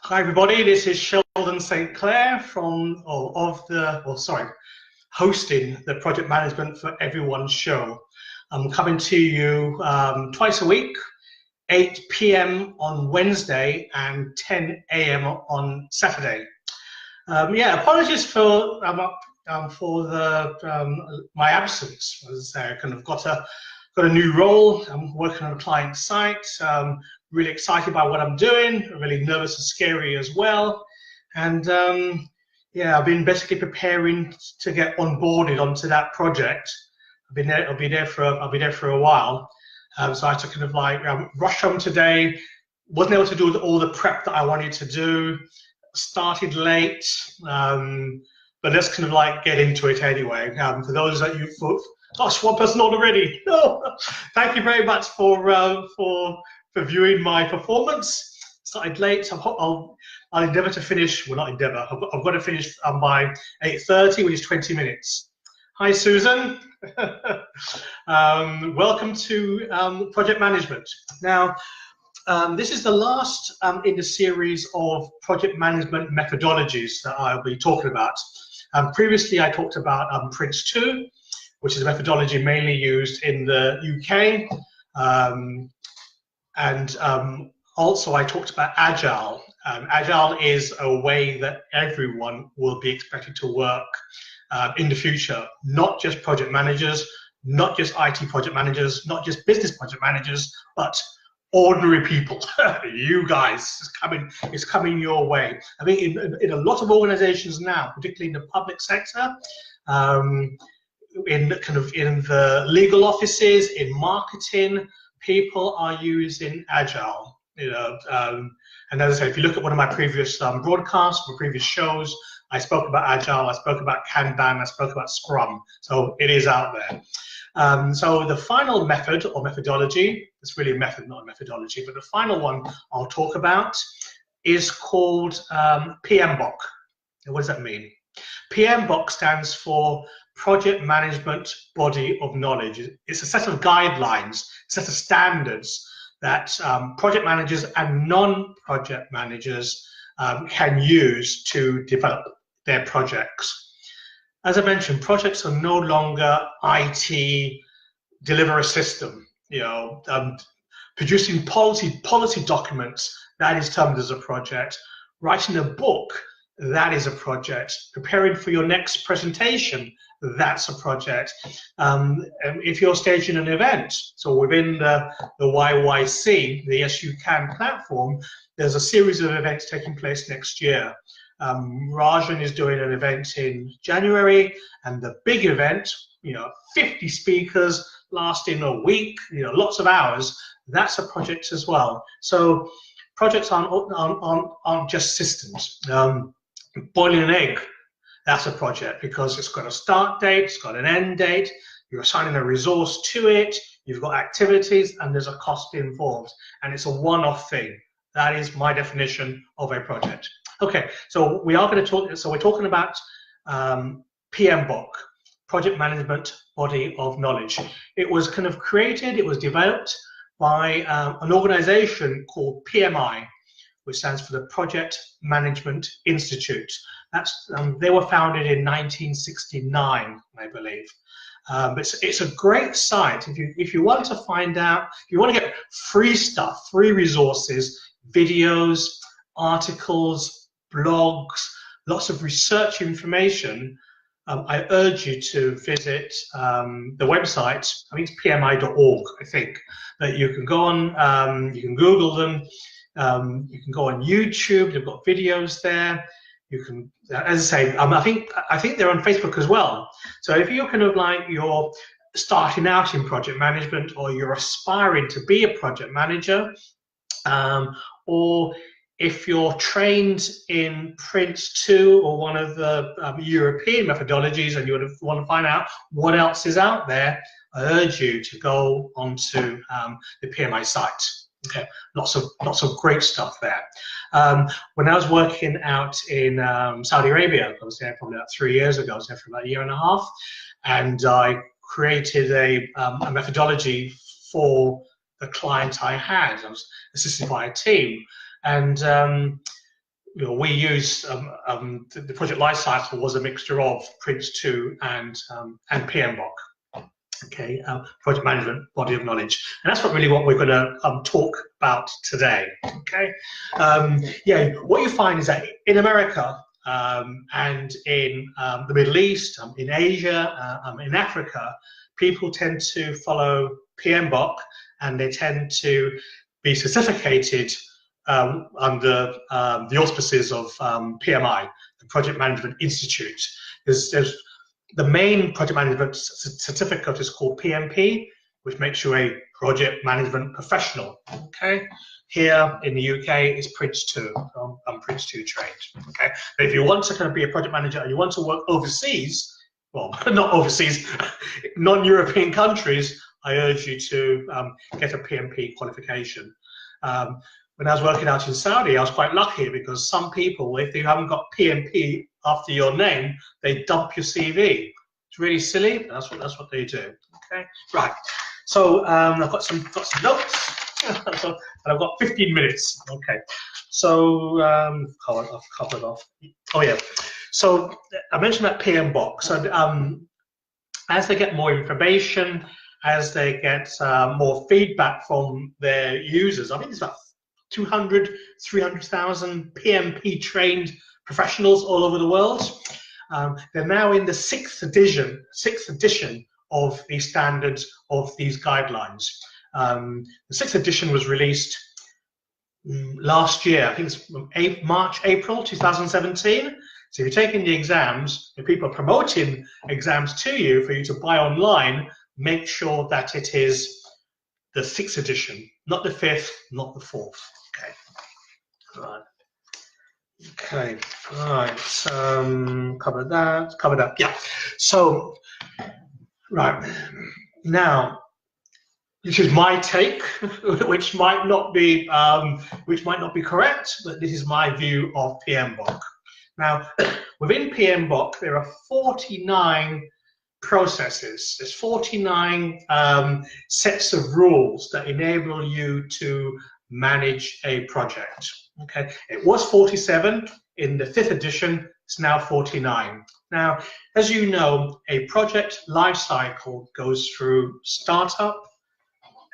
Hi everybody, this is Sheldon St Clair hosting the Project Management for Everyone show. I'm coming to you twice a week, 8 p.m. on Wednesday and 10 a.m. on Saturday. Apologies for my absence. As I say, I kind of got a new role. I'm working on a client site. Really excited by what I'm doing. Really nervous and scary as well. And I've been basically preparing to get onboarded onto that project. I'll be there for a while. So I had to kind of rush home today. Wasn't able to do all the prep that I wanted to do. Started late. But let's kind of get into it anyway. For those that you thought, gosh, one person already. No, thank you very much for viewing my performance. Started late. I'll endeavour to finish. Well, not endeavour. I've got to finish by 8:30, which is 20 minutes. Hi, Susan. Welcome to Project Management. Now, this is the last in the series of project management methodologies that I'll be talking about. Previously, I talked about Prince 2, which is a methodology mainly used in the UK. Also, I talked about Agile. Agile is a way that everyone will be expected to work in the future, not just project managers, not just IT project managers, not just business project managers, but ordinary people. You guys, it's coming your way. I think in a lot of organizations now, particularly in the public sector, in the legal offices, in marketing, people are using Agile. And as I say, if you look at one of my previous broadcasts, my previous shows, I spoke about Agile, I spoke about Kanban, I spoke about Scrum. So it is out there. So the final method or methodology, it's really a method, not a methodology, but the final one I'll talk about is called PMBOK. And what does that mean? PMBOK stands for Project Management Body of Knowledge. It's a set of guidelines, a set of standards that project managers and non-project managers can use to develop their projects. As I mentioned, projects are no longer IT, deliver a system. Producing policy documents, that is termed as a project. Writing a book, that is a project. Preparing for your next presentation, that's a project. If you're staging an event, so within the YYC, the Yes You Can platform, there's a series of events taking place next year. Rajan is doing an event in January, and the big event, 50 speakers lasting a week, lots of hours, that's a project as well. So projects aren't just systems. Boiling an egg, that's a project because it's got a start date, it's got an end date, you're assigning a resource to it, you've got activities, and there's a cost involved, and it's a one-off thing. That is my definition of a project. Okay, so we're talking about PMBOK, Project Management Body of Knowledge. It was kind of created, it was developed by an organization called PMI, which stands for the Project Management Institute. They were founded in 1969, I believe. It's a great site if you want to find out, if you want to get free stuff, free resources, videos, articles, blogs, lots of research information. I urge you to visit the website. I think it's pmi.org. I think that you can go on, you can Google them. You can go on YouTube. They've got videos there. You can, as I say, I think they're on Facebook as well. So if you're you're starting out in project management, or you're aspiring to be a project manager, or if you're trained in Prince 2 or one of the European methodologies, and you want to find out what else is out there, I urge you to go onto the PMI site. Okay, lots of great stuff there. When I was working out in Saudi Arabia, I was there probably about 3 years ago. I was there for about a year and a half, and I created a methodology for the client I had. I was assisted by a team, and we used the project lifecycle was a mixture of Prince 2 and PMBOK. Okay, project management body of knowledge, and that's really what we're going to talk about today. Okay, yeah, what you find is that in America and in the Middle East, in Asia, in Africa, people tend to follow PMBOK, and they tend to be certificated under the auspices of PMI, the Project Management Institute. There's the main project management certificate is called PMP, which makes you a project management professional. Okay, here in the UK it's Prince 2. I'm Prince 2 trained. Okay, but if you want to kind of be a project manager and you want to work overseas, well, not overseas, non-European countries, I urge you to get a PMP qualification. When I was working out in Saudi, I was quite lucky because some people, if you haven't got PMP after your name, they dump your CV. It's really silly, but that's what they do. Okay, right. So I've got some notes, so, and I've got 15 minutes. Okay, so I've covered off. Oh yeah. So I mentioned that PMBOK. So as they get more information, as they get more feedback from their users, I think it's about 200, 300,000 PMP trained professionals all over the world. They're now in the sixth edition of the standards of these guidelines. The sixth edition was released last year, I think it's March, April 2017. So if you're taking the exams, if people are promoting exams to you for you to buy online, make sure that it is the sixth edition, not the fifth, not the fourth. Okay. Right. Okay. Right. Covered that. Yeah. So, right now, this is my take, which might not be correct, but this is my view of PMBOK. Now, within PMBOK, there are 49 processes. There's 49 sets of rules that enable you to manage a project. Okay, it was 47 in the 5th edition. It's now 49. Now, as you know, a project lifecycle goes through startup,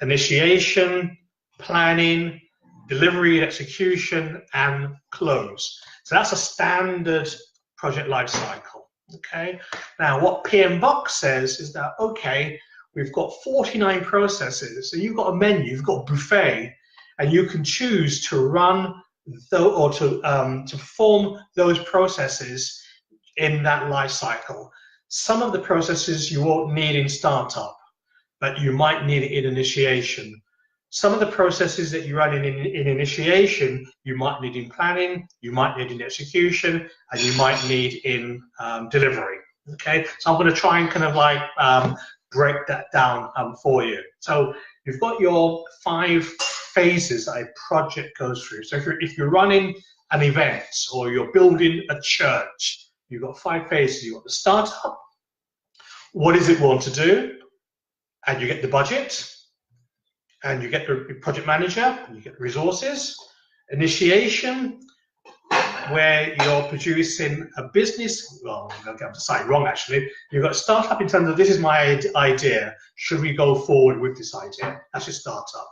initiation, planning, delivery, execution, and close. So that's a standard project lifecycle. Okay. Now, what PMBOK says is that, okay, we've got 49 processes. So you've got a menu, you've got a buffet, and you can choose to run or to perform those processes in that life cycle. Some of the processes you won't need in startup, but you might need it in initiation. Some of the processes that you run in initiation, you might need in planning, you might need in execution, and you might need in delivery. Okay, so I'm going to try and kind of like break that down for you. So you've got your 5 phases that a project goes through. So if you're running an event or you're building a church, you've got 5 phases. You've got the startup. What does it want to do? And you get the budget. And you get the project manager, and you get the resources. Initiation, where you're producing a business. Well, I'm going to get the site wrong actually. You've got a startup in terms of this is my idea. Should we go forward with this idea? That's your startup.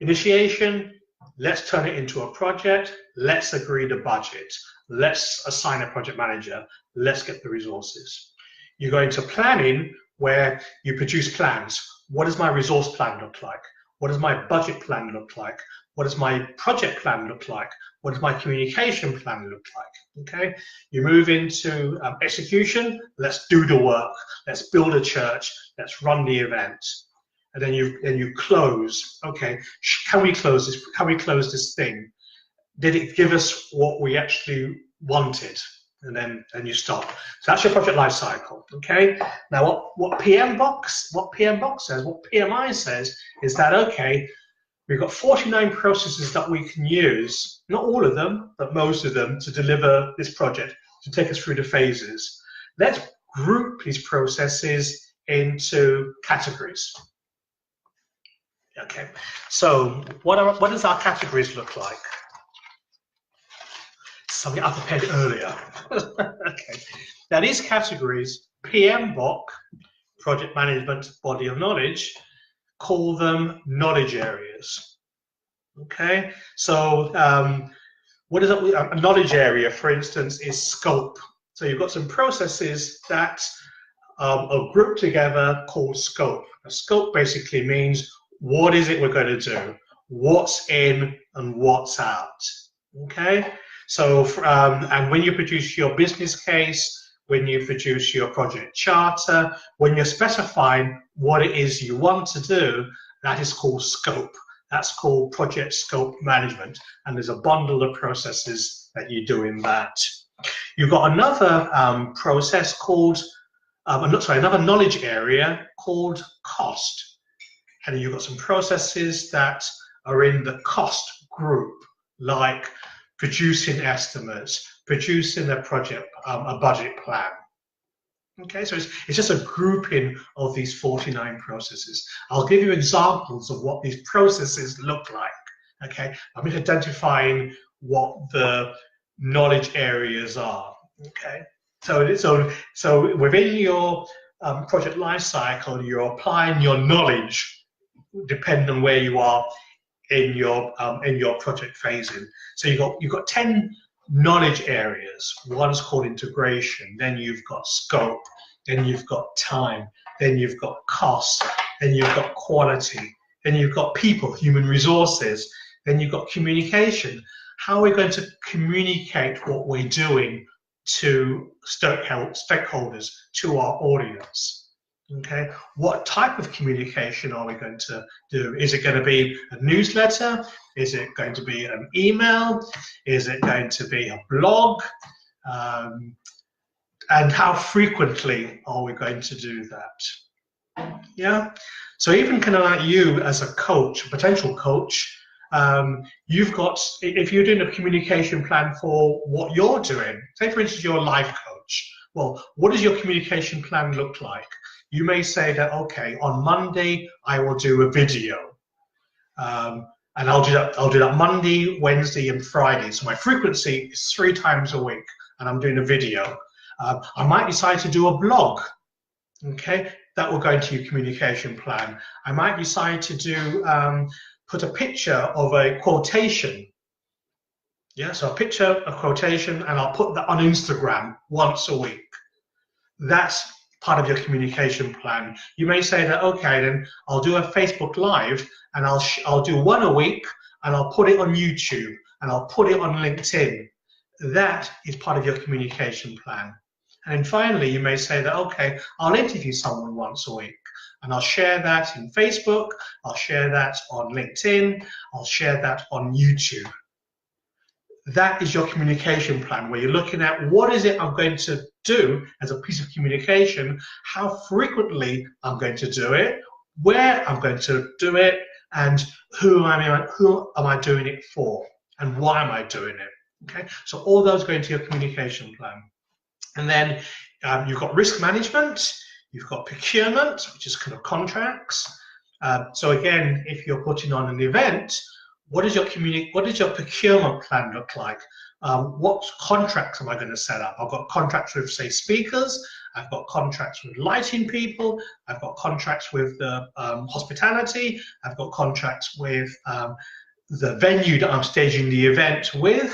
Initiation, let's turn it into a project. Let's agree the budget. Let's assign a project manager. Let's get the resources. You go into planning, where you produce plans. What does my resource plan look like? What does my budget plan look like? What does my project plan look like? What does my communication plan look like? Okay, you move into execution. Let's do the work. Let's build a church. Let's run the event, and then you close. Okay, can we close this? Can we close this thing? Did it give us what we actually wanted? And then you stop. So that's your project life cycle. Okay. Now what PMBOK says, what PMI says is that, okay, we've got 49 processes that we can use, not all of them, but most of them, to deliver this project, to take us through the phases. Let's group these processes into categories. Okay. So what does our categories look like? something I prepared earlier. Okay. Now these categories, PMBOK, Project Management Body of Knowledge, call them knowledge areas. Okay, so what is a knowledge area, for instance, is scope. So you've got some processes that are grouped together called scope. A scope basically means what is it we're going to do, what's in and what's out. Okay, so and when you produce your business case, when you produce your project charter, when you're specifying what it is you want to do, that is called scope. That's called project scope management, and there's a bundle of processes that you do in that. You've got another process called, another knowledge area called cost. And you've got some processes that are in the cost group, like producing estimates, producing a project, a budget plan. Okay, so it's just a grouping of these 49 processes. I'll give you examples of what these processes look like. Okay, I'm identifying what the knowledge areas are. Okay, so within your project lifecycle, you're applying your knowledge depending on where you are in your project phasing. So you've got 10 knowledge areas. One's called integration, then you've got scope, then you've got time, then you've got cost, then you've got quality, then you've got people, human resources, then you've got communication. How are we going to communicate what we're doing to stakeholders, to our audience? Okay, what type of communication are we going to do? Is it going to be a newsletter? Is it going to be an email? Is it going to be a blog? And how frequently are we going to do that? Yeah, so even kind of like you as a coach, a potential coach, you've got, if you're doing a communication plan for what you're doing, say for instance you're a life coach, well, what does your communication plan look like? You may say that, okay, on Monday I will do a video, and I'll do that Monday, Wednesday, and Friday. So my frequency is 3 times a week, and I'm doing a video. I might decide to do a blog. Okay, that will go into your communication plan. I might decide to do put a picture of a quotation. Yeah, so a picture, a quotation, and I'll put that on Instagram once a week. That's part of your communication plan. You may say that, okay, then I'll do a Facebook Live, and I'll do 1 a week, and I'll put it on YouTube, and I'll put it on LinkedIn. That is part of your communication plan. And then finally, you may say that, okay, I'll interview someone once a week, and I'll share that in Facebook, I'll share that on LinkedIn, I'll share that on YouTube. That is your communication plan, where you're looking at what is it I'm going to do as a piece of communication, how frequently I'm going to do it, where I'm going to do it, and who am I doing it for, and why am I doing it? Okay, so all those go into your communication plan. And then you've got risk management, you've got procurement, which is kind of contracts. So again, if you're putting on an event, what does your procurement plan look like? What contracts am I going to set up? I've got contracts with, say, speakers. I've got contracts with lighting people. I've got contracts with the hospitality. I've got contracts with the venue that I'm staging the event with.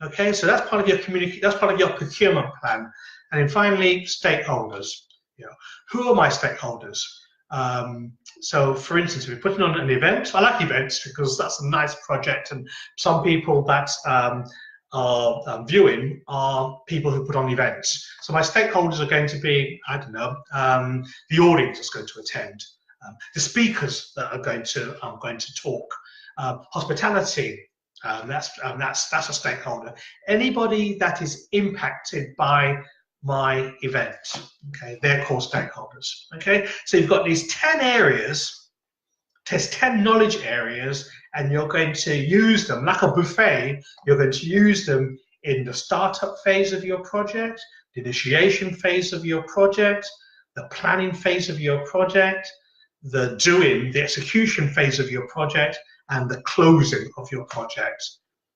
Okay, so that's part of your that's part of your procurement plan. And then finally, stakeholders. You know, who are my stakeholders? So for instance, if we're putting on an event, I like events because that's a nice project, and some people that are viewing are people who put on events. So my stakeholders are going to be, I don't know, the audience that's going to attend, the speakers that are going to talk, hospitality. That's a stakeholder. Anybody that is impacted by my event, okay, they're called stakeholders. Okay, so you've got these 10 areas, there's 10 knowledge areas, and you're going to use them like a buffet. You're going to use them in the startup phase of your project, the initiation phase of your project, the planning phase of your project, the execution phase of your project, and the closing of your project.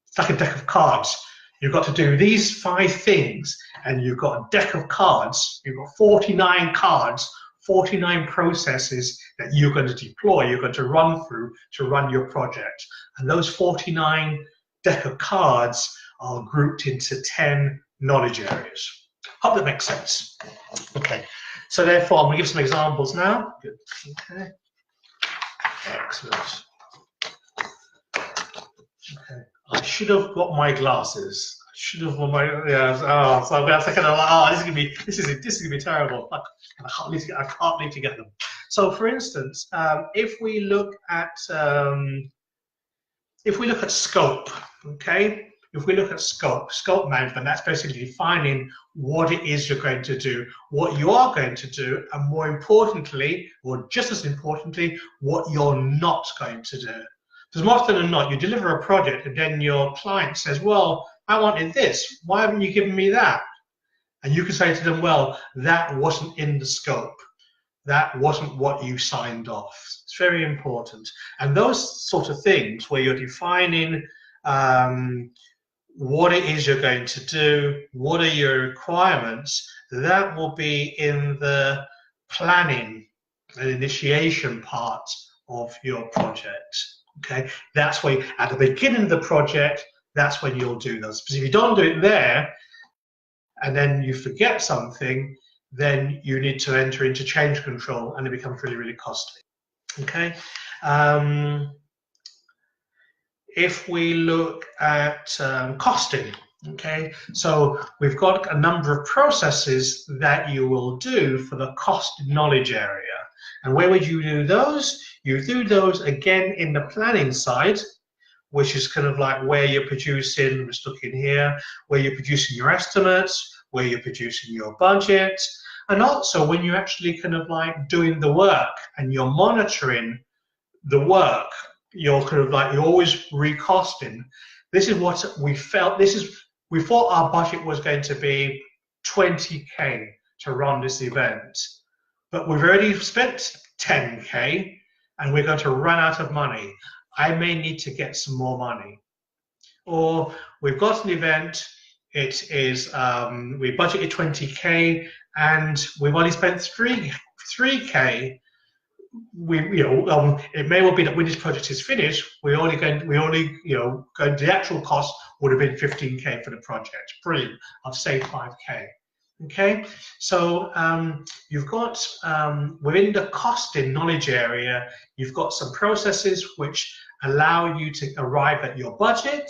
It's like a deck of cards. you've got to do these 5 things, and you've got a deck of cards, you've got 49 cards, 49 processes that you're going to deploy, you're going to run through to run your project. And those 49 deck of cards are grouped into 10 knowledge areas. Hope that makes sense. Okay, so therefore, I'm going to give some examples now. Good. Okay. Excellent. Okay. I should have got my glasses. I should have got my Oh, so I'm second. Oh, this is gonna be terrible. I can't wait to get them. So, for instance, if we look at scope, okay. If we look at scope management, that's basically defining what it is you're going to do, what you are going to do, and more importantly, or just as importantly, what you're not going to do. Because more often than not, you deliver a project and then your client says, well, I wanted this. Why haven't you given me that? And you can say to them, well, that wasn't in the scope. That wasn't what you signed off. It's very important. And those sort of things where you're defining what it is you're going to do, what are your requirements, that will be in the planning and initiation part of your project. Okay, that's where at the beginning of the project, that's when you'll do those. Because if you don't do it there, and then you forget something, then you need to enter into change control, and it becomes really, really costly. Okay. If we look at costing, okay, so we've got a number of processes that you will do for the cost knowledge area. And where would you do those? You do those again in the planning side, which is kind of like where you're producing, let's look in here, where you're producing your estimates, where you're producing your budget, and also when you're actually kind of like doing the work and you're monitoring the work. You're kind of like, you're always recosting. This is what we felt. We thought our budget was going to be 20K to run this event, but we've already spent 10K and we're going to run out of money. I may need to get some more money. Or we've got an event, it is, we budgeted 20K and we've only spent 3K. It may well be that when this project is finished, the actual cost would have been 15K for the project. Brilliant. I've saved 5K. Okay, so you've got within the costing knowledge area, you've got some processes which allow you to arrive at your budget,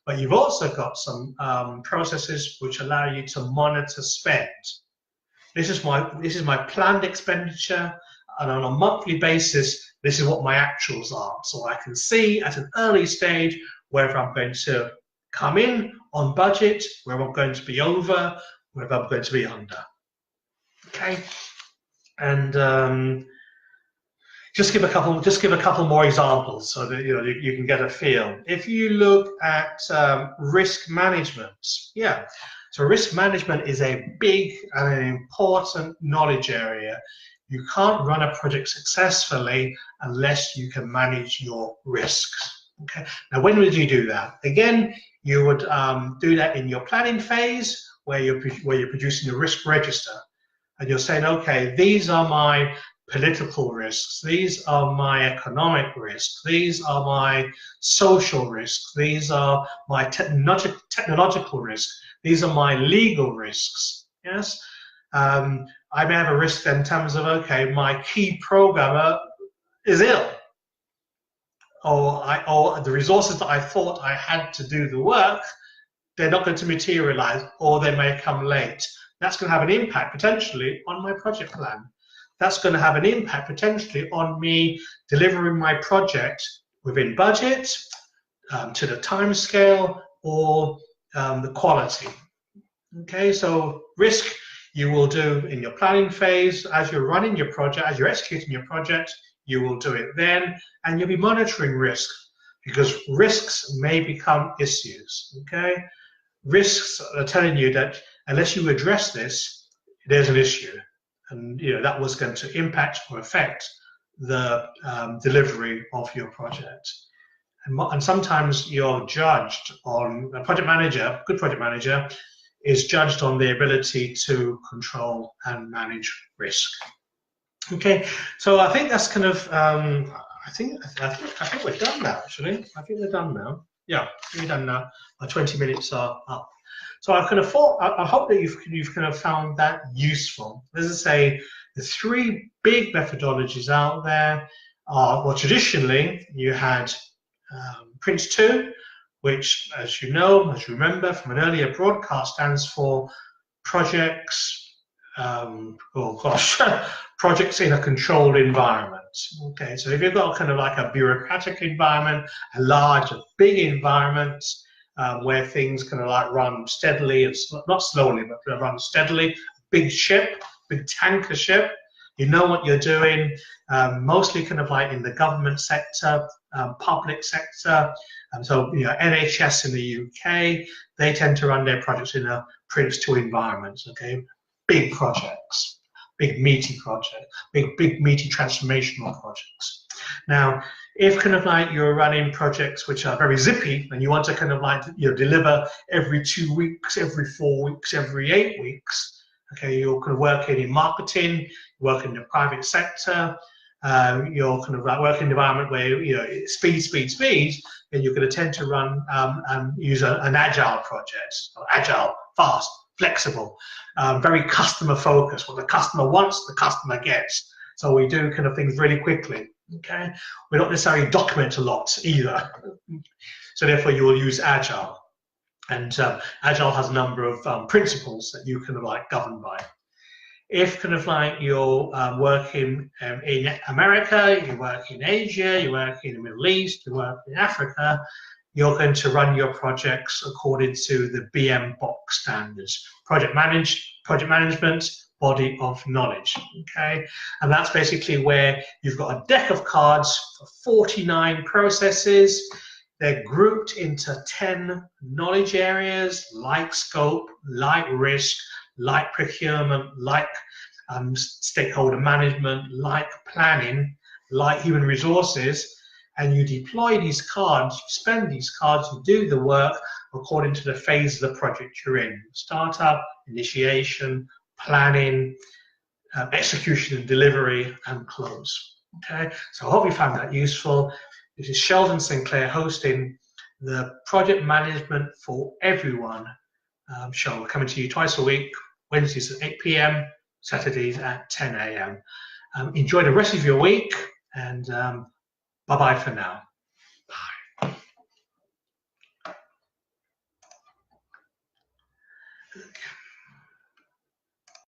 but you've also got some processes which allow you to monitor spend. This is my planned expenditure. And on a monthly basis, this is what my actuals are. So I can see at an early stage whether I'm going to come in on budget, whether I'm going to be over, whether I'm going to be under. Okay, and just give a couple more examples so that you can get a feel. If you look at risk management, yeah. So risk management is a big and an important knowledge area. You can't run a project successfully unless you can manage your risks. Okay. Now, when would you do that? Again, you would do that in your planning phase, where you're producing a risk register, and you're saying, okay, these are my political risks, these are my economic risks, these are my social risks, these are my technological risks, these are my legal risks. Yes. I may have a risk in terms of, okay, my key programmer is ill, or the resources that I thought I had to do the work, they're not going to materialize, or they may come late. That's going to have an impact potentially on my project plan. That's going to have an impact potentially on me delivering my project within budget, to the time scale, or the quality. Okay, so risk you will do in your planning phase as you're running your project, as you're executing your project, you will do it then, and you'll be monitoring risk, because risks may become issues. Okay, risks are telling you that unless you address this, there's an issue, and that was going to impact or affect the delivery of your project. And sometimes you're judged on, a project manager, good project manager, is judged on the ability to control and manage risk. Okay, so I think that's kind of, I think we're done now, actually. I think we're done now. Yeah, we're done now. Our 20 minutes are up. So I kind of thought, I hope that you've kind of found that useful. As I say, the three big methodologies out there are, well, traditionally you had Prince 2, which, as you know, as you remember from an earlier broadcast, stands for projects, oh gosh, projects in a controlled environment. Okay, so if you've got kind of like a bureaucratic environment, a large, a big environment, where things kind of like run steadily and not slowly, but run steadily, big ship, big tanker ship, you know what you're doing, mostly kind of like in the government sector, public sector. So, you know, NHS in the UK, they tend to run their projects in a Prince 2 environment, okay? Big projects, big meaty projects, big meaty transformational projects. Now, if kind of like you're running projects which are very zippy and you want to kind of like, you know, deliver every 2 weeks, every 4 weeks, every 8 weeks, okay, you're kind of working in marketing, working in the private sector, you're kind of like working in an environment where, you know, speed, and you're going to tend to run use an agile project, agile, fast, flexible, very customer focused. What the customer wants, the customer gets. So we do kind of things really quickly. Okay, we don't necessarily document a lot either. So therefore, you will use agile, and agile has a number of principles that you can like govern by. If kind of like you're working in America, you work in Asia, you work in the Middle East, you work in Africa, you're going to run your projects according to the PMBOK standards, project management body of knowledge. Okay, and that's basically where you've got a deck of cards for 49 processes. They're grouped into 10 knowledge areas, like scope, like risk, like procurement, like stakeholder management, like planning, like human resources, and you deploy these cards, you spend these cards, you do the work according to the phase of the project you're in. Startup, initiation, planning, execution and delivery, and close. Okay, so I hope you found that useful. This is Sheldon St Clair hosting the Project Management for Everyone show, coming to you twice a week, Wednesdays at 8 p.m, Saturdays at 10 a.m. Enjoy the rest of your week, and bye-bye for now. Bye. Okay.